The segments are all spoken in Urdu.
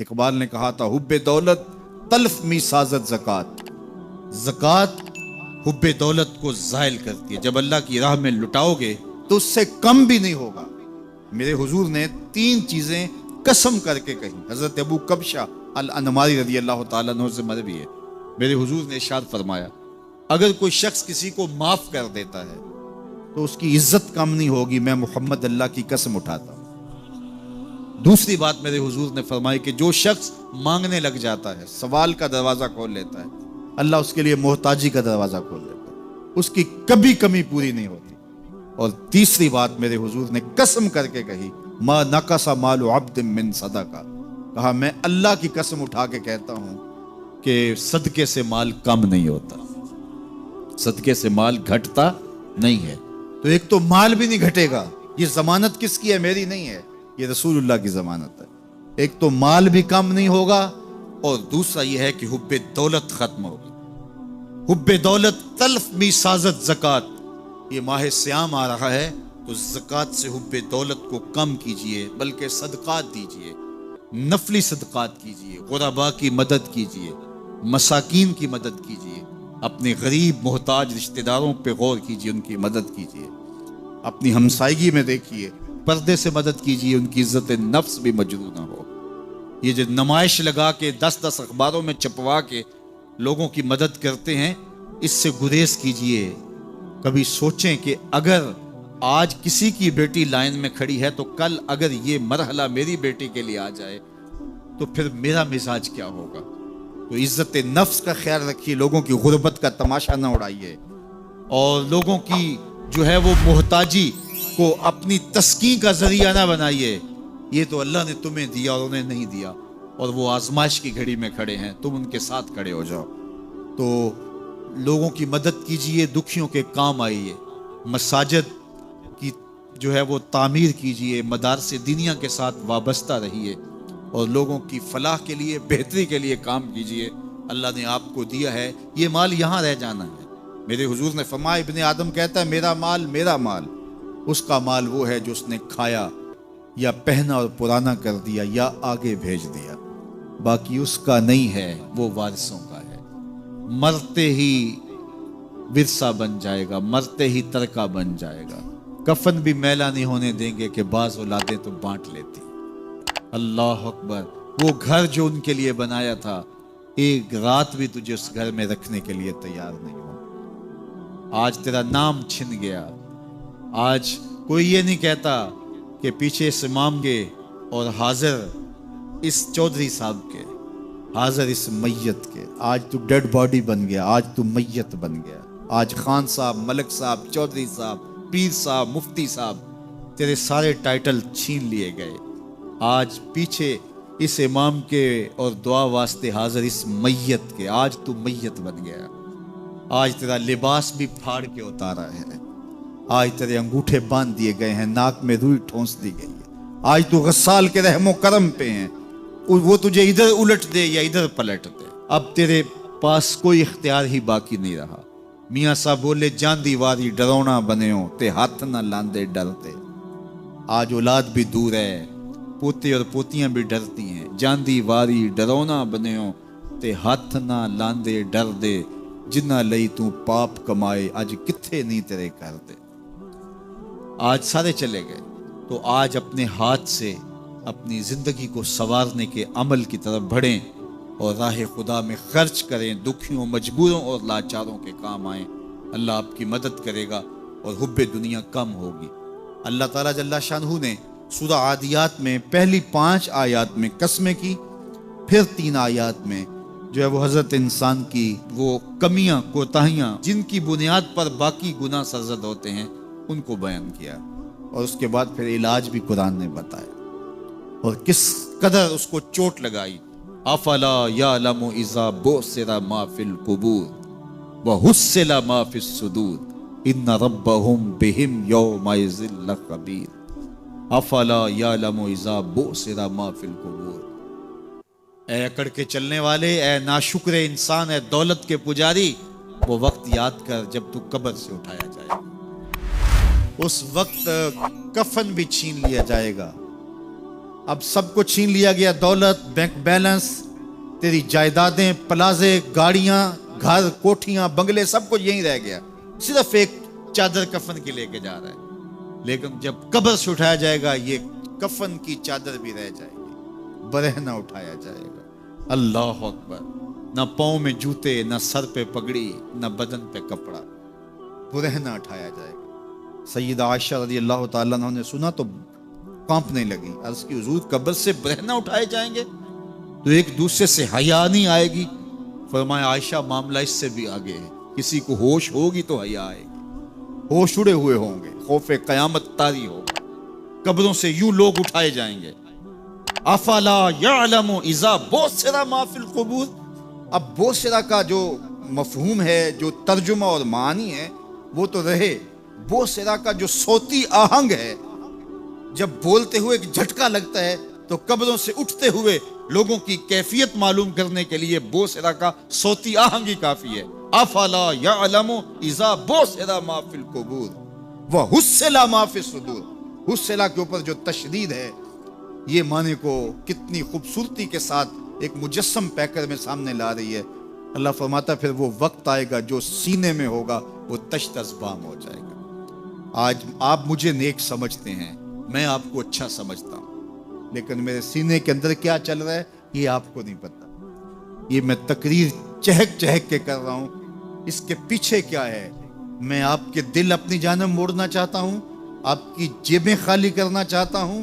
اقبال نے کہا تھا حب دولت تلف می سازت زکات، زکات حب دولت کو زائل کرتی ہے، جب اللہ کی راہ میں لٹاؤ گے تو اس سے کم بھی نہیں ہوگا۔ میرے حضور نے 3 چیزیں قسم کر کے کہی، حضرت ابو کبشہ الانماری رضی اللہ تعالیٰ عنہ سے مروی ہے۔ میرے حضور نے ارشاد فرمایا اگر کوئی شخص کسی کو معاف کر دیتا ہے تو اس کی عزت کم نہیں ہوگی، میں محمد اللہ کی قسم اٹھاتا ہوں۔ دوسری بات میرے حضور نے فرمائی کہ جو شخص مانگنے لگ جاتا ہے، سوال کا دروازہ کھول لیتا ہے، اللہ اس کے لیے محتاجی کا دروازہ کھول دیتا ہے، اس کی کبھی کمی پوری نہیں ہوتی۔ اور تیسری بات میرے حضور نے قسم کر کے کہی ما نقص مال عبد من صدقہ، کہا میں اللہ کی قسم اٹھا کے کہتا ہوں کہ صدقے سے مال کم نہیں ہوتا، صدقے سے مال گھٹتا نہیں ہے۔ تو ایک تو مال بھی نہیں گھٹے گا، یہ ضمانت کس کی ہے؟ میری نہیں ہے، یہ رسول اللہ کی ضمانت ہے۔ ایک تو مال بھی کم نہیں ہوگا، اور دوسرا یہ ہے کہ حب دولت ختم ہوگی۔ حب دولت تلف می سازت زکات، یہ ماہ سیام آ رہا ہے تو زکات سے حب دولت کو کم کیجئے، بلکہ صدقات دیجئے، نفلی صدقات کیجئے، غرباء کی مدد کیجئے، مساکین کی مدد کیجئے، اپنے غریب محتاج رشتہ داروں پہ غور کیجئے، ان کی مدد کیجئے، اپنی ہمسائیگی میں دیکھیے، پردے سے مدد کیجئے، ان کی عزت نفس بھی مجروح نہ ہو۔ یہ جو نمائش لگا کے 10 اخباروں میں چھپوا کے لوگوں کی مدد کرتے ہیں، اس سے گریز کیجئے۔ کبھی سوچیں کہ اگر آج کسی کی بیٹی لائن میں کھڑی ہے تو کل اگر یہ مرحلہ میری بیٹی کے لیے آ جائے تو پھر میرا مزاج کیا ہوگا۔ تو عزت نفس کا خیال رکھیے، لوگوں کی غربت کا تماشا نہ اڑائیے، اور لوگوں کی جو ہے وہ محتاجی کو اپنی تسکین کا ذریعہ نہ بنائیے۔ یہ تو اللہ نے تمہیں دیا اور انہیں نہیں دیا، اور وہ آزمائش کی گھڑی میں کھڑے ہیں، تم ان کے ساتھ کھڑے ہو جاؤ۔ تو لوگوں کی مدد کیجئے، دکھیوں کے کام آئیے، مساجد کی جو ہے وہ تعمیر کیجئے، مدارس دینیہ کے ساتھ وابستہ رہیے، اور لوگوں کی فلاح کے لیے، بہتری کے لیے کام کیجئے۔ اللہ نے آپ کو دیا ہے، یہ مال یہاں رہ جانا ہے۔ میرے حضور نے فرمایا ابن آدم کہتا ہے میرا مال میرا مال، اس کا مال وہ ہے جو اس نے کھایا یا پہنا اور پرانا کر دیا یا آگے بھیج دیا، باقی اس کا نہیں ہے، وہ وارثوں کا ہے۔ مرتے ہی ورثہ بن جائے گا، مرتے ہی ترکہ بن جائے گا۔ کفن بھی میلا نہیں ہونے دیں گے کہ بعض اولادیں تو بانٹ لیتی۔ اللہ اکبر، وہ گھر جو ان کے لیے بنایا تھا، ایک رات بھی تجھے اس گھر میں رکھنے کے لیے تیار نہیں ہو۔ آج تیرا نام چھن گیا، آج کوئی یہ نہیں کہتا کہ پیچھے اس امام کے اور حاضر اس چودھری صاحب کے، حاضر اس میت کے، آج تو ڈیڈ باڈی بن گیا، آج تو میت بن گیا۔ آج خان صاحب، ملک صاحب، چودھری صاحب، پیر صاحب، مفتی صاحب، تیرے سارے ٹائٹل چھین لیے گئے۔ آج پیچھے اس امام کے اور دعا واسطے حاضر اس میت کے، آج تو میت بن گیا۔ آج تیرا لباس بھی پھاڑ کے اتارا ہے، آج تیرے انگوٹھے باندھ دیے گئے ہیں، ناک میں روئی ٹھونس دی گئی ہے۔ آج تو غسال کے رحم و کرم پہ ہیں، وہ تجھے ادھر الٹ دے یا ادھر پلٹ دے، اب تیرے پاس کوئی اختیار ہی باقی نہیں رہا۔ میاں صاحب بولے جان دیواری ڈرونا بنےو تے ہاتھ نہ لاندے ڈرتے۔ آج اولاد بھی دور ہے، پوتے اور پوتیاں بھی ڈرتی ہیں۔ جان دیواری ڈرونا بنےو تے ہاتھ نہ لاندے ڈر دے، جنہ لئی تو پاپ کمائے اج کتھے نہیں تیرے کر دے۔ آج سارے چلے گئے، تو آج اپنے ہاتھ سے اپنی زندگی کو سنوارنے کے عمل کی طرف بڑھیں اور راہ خدا میں خرچ کریں، دکھیوں، مجبوروں اور لاچاروں کے کام آئیں۔ اللہ آپ کی مدد کرے گا اور حب دنیا کم ہوگی۔ اللہ تعالیٰ جل شانہ نے سورہ عادیات میں پہلی 5 آیات میں قسمیں کی، پھر 3 آیات میں جو ہے وہ حضرت انسان کی وہ کمیاں، کوتاہیاں جن کی بنیاد پر باقی گناہ سرزد ہوتے ہیں ان کو بیان کیا، اور اس کے بعد پھر علاج بھی قرآن نے بتایا، اور کس قدر اس کو چوٹ لگائی۔ افلا یعلم اذا بعثر ما فی القبور وحصل ما فی الصدور ان ربهم بهم یومئذ لخبیر۔ افلا یعلم اذا بعثر ما فی القبور، اے اکڑ کے چلنے والے، اے ناشکر انسان، اے دولت کے پجاری، وہ وقت یاد کر جب تو قبر سے اٹھایا جائے گا۔ اس وقت کفن بھی چھین لیا جائے گا، اب سب کو چھین لیا گیا، دولت، بینک بیلنس، تیری جائیدادیں، پلازے، گاڑیاں، گھر، کوٹھیاں، بنگلے، سب کچھ یہیں رہ گیا، صرف ایک چادر کفن کی لے کے جا رہا ہے۔ لیکن جب قبر سے اٹھایا جائے گا یہ کفن کی چادر بھی رہ جائے گی، برہنہ اٹھایا جائے گا۔ اللہ اکبر! نہ پاؤں میں جوتے، نہ سر پہ پگڑی، نہ بدن پہ کپڑا، برہنہ اٹھایا جائے گا۔ سیدہ عائشہ رضی اللہ تعالیٰ عنہ نے سنا تو کانپنے لگی، عرض کی حضور قبر سے برہنہ اٹھائے جائیں گے تو ایک دوسرے سے حیا نہیں آئے گی؟ فرمایا عائشہ معاملہ اس سے بھی آگے ہے، کسی کو ہوش ہوگی تو حیا آئے گی، ہوش اڑے ہوئے ہوں گے، خوف قیامت طاری ہوگا، قبروں سے یوں لوگ اٹھائے جائیں گے۔ افلا یعلم اذا بوسر ما فی القبور۔ اب بوسرا کا جو مفہوم ہے، جو ترجمہ اور معنی ہے وہ تو رہے، بوسرا کا جو صوتی آہنگ ہے، جب بولتے ہوئے ایک جھٹکا لگتا ہے تو قبروں سے اٹھتے ہوئے لوگوں کی کیفیت معلوم کرنے کے لیے بوسرا کا صوتی آہنگ ہی کافی ہے۔ افلا یعلم اذا بوسر ما فی القبور وحصل ما فی الصدور۔ حصلہ کے اوپر جو تشدید ہے، یہ معنی کو کتنی خوبصورتی کے ساتھ ایک مجسم پیکر میں سامنے لا رہی ہے۔ اللہ فرماتا پھر وہ وقت آئے گا جو سینے میں ہوگا وہ تشت ازبام ہو جائے گا۔ آج آپ مجھے نیک سمجھتے ہیں، میں آپ کو اچھا سمجھتا ہوں، لیکن میرے سینے کے اندر کیا چل رہا ہے یہ آپ کو نہیں پتا۔ یہ میں تقریر چہک چہک کے کر رہا ہوں، اس کے پیچھے کیا ہے؟ میں آپ کے دل اپنی جانب موڑنا چاہتا ہوں، آپ کی جیبیں خالی کرنا چاہتا ہوں،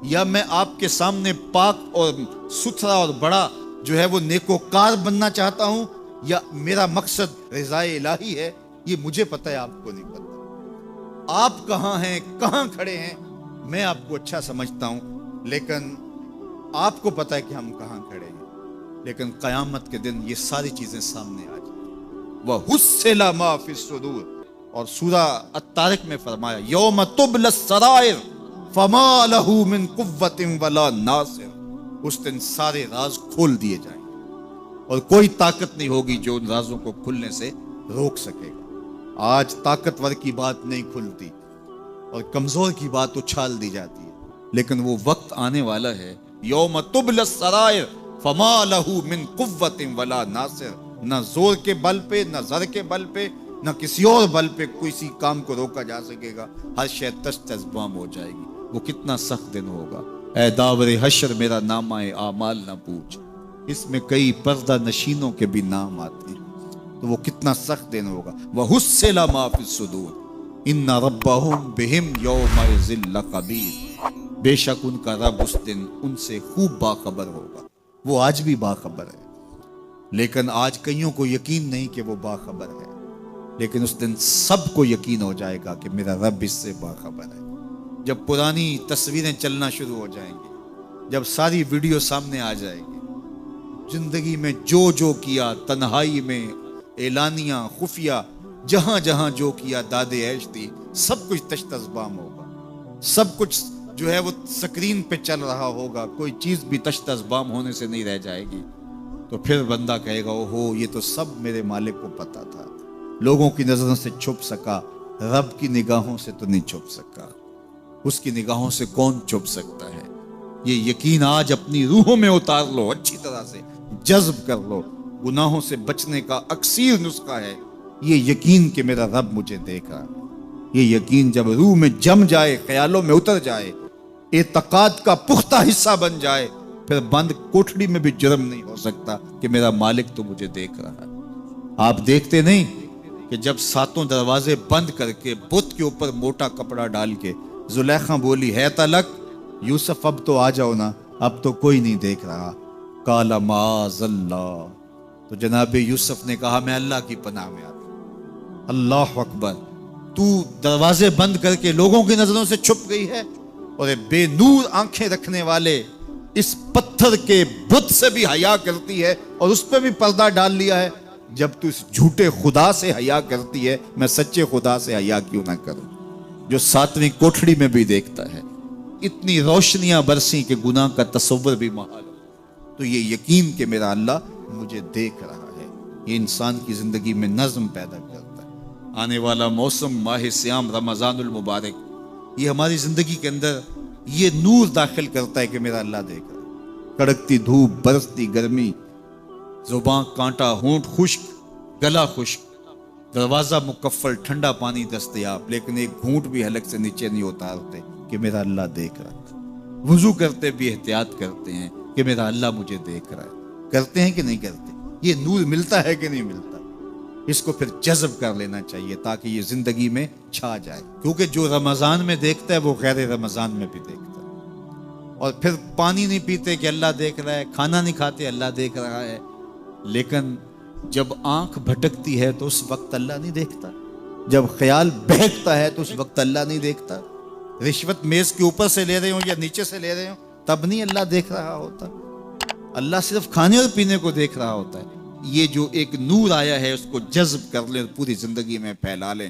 یا میں آپ کے سامنے پاک اور ستھرا اور بڑا جو ہے وہ نیکوکار بننا چاہتا ہوں، یا میرا مقصد رضائے الہی ہے؟ یہ مجھے پتا ہے، آپ کو نہیں پتا۔ آپ کہاں ہیں، کہاں کھڑے ہیں، میں آپ کو اچھا سمجھتا ہوں، لیکن آپ کو پتا ہے کہ ہم کہاں کھڑے ہیں۔ لیکن قیامت کے دن یہ ساری چیزیں سامنے آ جائیں۔ وَحُصِّلَ مَا فِي الصُّدُورِ، اور سورہ الطارق میں فرمایا یوم تبلی السرائر فما لہ من قوت ولا ناصر۔ اس دن سارے راز کھول دیے جائیں گے اور کوئی طاقت نہیں ہوگی جو ان رازوں کو کھلنے سے روک سکے گا۔ آج طاقتور کی بات نہیں کھلتی اور کمزور کی بات اچھال دی جاتی ہے، لیکن وہ وقت آنے والا ہے یوم تبلی السرائر فما لہ من قوت ولا ناصر۔ نہ زور کے بل پہ، نہ زر کے بل پہ، نہ کسی اور بل پہ کسی کام کو روکا جا سکے گا، ہر شے تشت ازبام ہو جائے گی۔ وہ کتنا سخت دن ہوگا۔ اے داور حشر میرا نامہ اعمال نہ پوچھ، اس میں کئی پردہ نشینوں کے بھی نام آتے ہیں، تو وہ کتنا سخت دن ہوگا۔ وَحُصِّلَ مَا فِي الصُّدُورِ إِنَّ رَبَّهُمْ بِهِمْ يَوْمَئِذٍ لَخَبِيرٌ۔ بے شک ان کا رب اس دن ان سے خوب باخبر ہوگا۔ وہ آج بھی باخبر ہے، لیکن آج کئیوں کو یقین نہیں کہ وہ باخبر ہے، لیکن اس دن سب کو یقین ہو جائے گا کہ میرا رب اس سے باخبر ہے۔ جب پرانی تصویریں چلنا شروع ہو جائیں گی، جب ساری ویڈیو سامنے آ جائے گی، زندگی میں جو جو کیا، تنہائی میں، اعلانیاں، خفیہ، جہاں جہاں جو کیا، داد عیش تھی، سب کچھ تشت ازبام ہوگا، سب کچھ جو ہے وہ سکرین پہ چل رہا ہوگا، کوئی چیز بھی تشت ازبام ہونے سے نہیں رہ جائے گی۔ تو پھر بندہ کہے گا اوہو یہ تو سب میرے مالک کو پتا تھا، لوگوں کی نظروں سے چھپ سکا، رب کی نگاہوں سے تو نہیں چھپ سکا۔ اس کی نگاہوں سے کون چھپ سکتا ہے؟ یہ یقین آج اپنی روحوں میں اتار لو، اچھی طرح سے جذب کر لو۔ گناہوں سے بچنے کا اکثیر نسخہ ہے یہ یقین کہ میرا رب مجھے دیکھ رہا ہے۔ یہ یقین جب روح میں جم جائے، خیالوں میں اتر جائے، اعتقاد کا پختہ حصہ بن جائے، پھر بند کوٹھڑی میں بھی جرم نہیں ہو سکتا کہ میرا مالک تو مجھے دیکھ رہا ہے۔ آپ دیکھتے نہیں کہ جب ساتوں دروازے بند کر کے بت کے اوپر موٹا کپڑا ڈال کے زلیخا بولی ہے تلک یوسف اب تو آ جاؤ نا، اب تو کوئی نہیں دیکھ رہا، قال معاذ اللہ، تو جناب یوسف نے کہا میں اللہ کی پناہ میں آتا ہوں۔ اللہ اکبر! تو دروازے بند کر کے لوگوں کی نظروں سے چھپ گئی ہے، اور بے نور آنکھیں رکھنے والے اس پتھر کے بت سے بھی حیا کرتی ہے اور اس پہ بھی پردہ ڈال لیا ہے۔ جب تو اس جھوٹے خدا سے حیا کرتی ہے، میں سچے خدا سے حیا کیوں نہ کروں جو ساتویں کوٹھڑی میں بھی دیکھتا ہے۔ اتنی روشنیاں برسی کہ گناہ کا تصور بھی محال ہو۔ تو یہ یقین کہ میرا اللہ مجھے دیکھ رہا ہے، یہ انسان کی زندگی میں نظم پیدا کرتا ہے۔ آنے والا موسم ماہ سیام رمضان المبارک، یہ ہماری زندگی کے اندر یہ نور داخل کرتا ہے کہ میرا اللہ دیکھ رہا ہے۔ کڑکتی دھوپ، برستی گرمی، زباں کانٹا، ہونٹ خشک، گلا خشک، دروازہ مکفل، ٹھنڈا پانی دستیاب، لیکن ایک گھونٹ بھی حلق سے نیچے نہیں اتارتے کہ میرا اللہ دیکھ رہا ہے۔ وضو کرتے بھی احتیاط کرتے ہیں کہ میرا اللہ مجھے دیکھ رہا ہے۔ کرتے ہیں کہ نہیں کرتے؟ یہ نور ملتا ہے کہ نہیں ملتا؟ اس کو پھر جذب کر لینا چاہیے تاکہ یہ زندگی میں چھا جائے، کیونکہ جو رمضان میں دیکھتا ہے وہ غیر رمضان میں بھی دیکھتا ہے۔ اور پھر پانی نہیں پیتے کہ اللہ دیکھ رہا ہے، کھانا نہیں کھاتے اللہ دیکھ رہا ہے، لیکن جب آنکھ بھٹکتی ہے تو اس وقت اللہ نہیں دیکھتا، جب خیال بہکتا ہے تو اس وقت اللہ نہیں دیکھتا، رشوت میز کے اوپر سے لے رہے ہوں یا نیچے سے لے رہے ہوں تب نہیں اللہ دیکھ رہا ہوتا، اللہ صرف کھانے اور پینے کو دیکھ رہا ہوتا ہے۔ یہ جو ایک نور آیا ہے اس کو جذب کر لیں، پوری زندگی میں پھیلا لیں۔